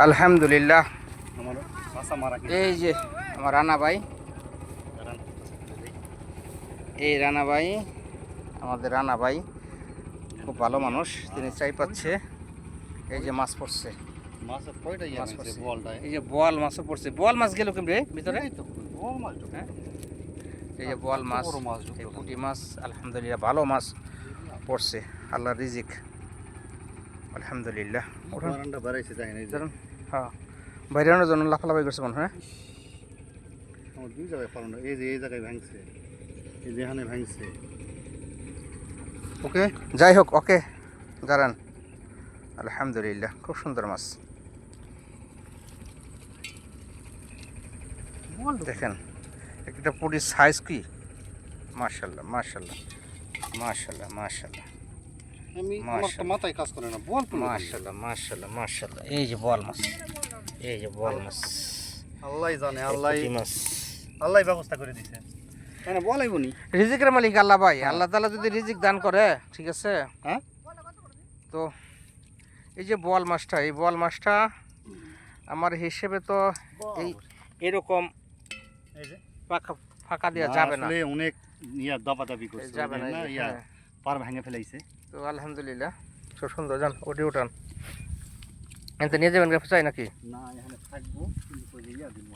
আলহামদুলিল্লাহ। এই যে আমার রানা ভাই, এই রানা ভাই আমাদের রানা ভাই খুব ভালো মানুষ, তিনি চাই পাচ্ছে। এই যে মাছ পড়ছে, এই যে বোয়াল মাছও পড়ছে। বোয়াল মাছ গেল কেমন ভিতরে? এই যে বোয়াল মাছ, পুঁটি মাছ, আলহামদুলিল্লাহ ভালো মাছ পড়ছে। আল্লাহর রিজিক, আলহামদুলিল্লাহ। হ্যাঁ, বাইরানোর জন্য লাফালাফি করছে মনে হয়। দুই জায়গায় পালন, এই যে এই জায়গায় ভাঙছে, এই যেখানে ভাঙছে। ওকে, যাই হোক, ওকে গারান। আলহামদুলিল্লাহ, খুব সুন্দর মাছ। দেখেন একটা পুটির সাইজ কি, মাশাল্লাহ মাশাল্লাহ মাশাল্লাহ মাশাল্লাহ মাথায় কাজ করে না, বল মাশাল্লাহ মাশাল্লাহ মাশাল্লাহ। এই যে বোয়াল মাছ, এই যে বোয়াল মাছ, আল্লাহ জানে, আল্লাহ মাছ, আল্লাহ ব্যবস্থা করে দিছে। কেন বলাইবনি, রিজিকের মালিক আল্লাহ ভাই। আল্লাহ তাআলা যদি রিজিক দান করে, ঠিক আছে। হ্যাঁ, তো এই যে বোয়াল মাছটা, এই বোয়াল মাছটা আমার হিসেবে তো এই এরকম ফাঁকা দেওয়া যাবে না, অনেক ইয়া দাবাদাবি করছে, যাবে না, ইয়া পার ভেঙে ফেলাইছে। তো আলহামদুলিল্লাহ খুব সুন্দর। যান ওটি উঠান, এতে নিয়ে যাবেন চাই নাকি? না, এখানে থাকবো, কিন্তু ওই ইয়া দিব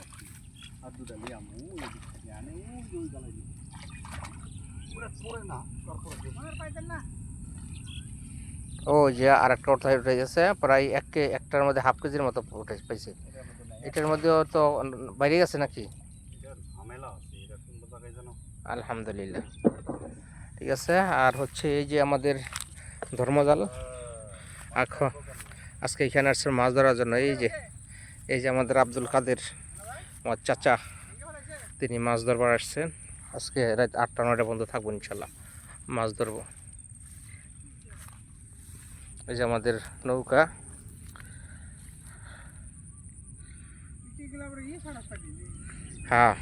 আর দুটা লিয়ামু, ওই দিক থেকে আনে, ওই গালাই দিব। ওরা পড়ে না, তারপরে পাইতেন না। ও যে আর একটা উঠে গেছে, প্রায় একটার মধ্যে হাফ কেজির মতো উঠে পাইছে। এটার মধ্যেও তো বাইরে গেছে নাকি? আলহামদুলিল্লাহ, ঠিক আছে। আর হচ্ছে এই যে আমাদের ধর্মজাল, আজকে এখানে আসছে মাছ ধরার জন্য। এই যে আমাদের আব্দুল কাদের, আমার চাচা, তিনি মাছ ধরবার আসছেন। আজকে রাত 8টা-9টা পর্যন্ত থাকবো ইনশাল্লাহ, মাছ ধরবো। এই যে আমাদের নৌকা, হ্যাঁ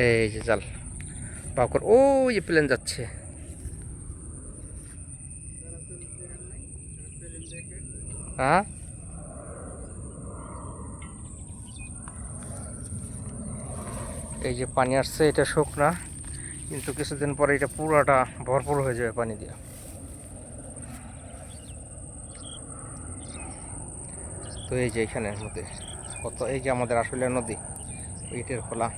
এই যে জাল পাকর, ও যে প্লেন যাচ্ছে। হ্যাঁ, এই যে পানি আসছে, এটা শুকনা, কিন্তু কিছুদিন পরে এটা পুরোটা ভরপুর হয়ে যাবে পানি দিয়ে। তো এই যে এখানের মধ্যে কত, এই যে আমাদের আসলে নদী, ইটের খোলা,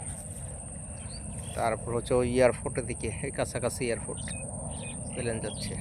তারপর হচ্ছে ওই এয়ারপোর্টের দিকে, এই কাছাকাছি এয়ারপোর্ট, প্লেন যাচ্ছে।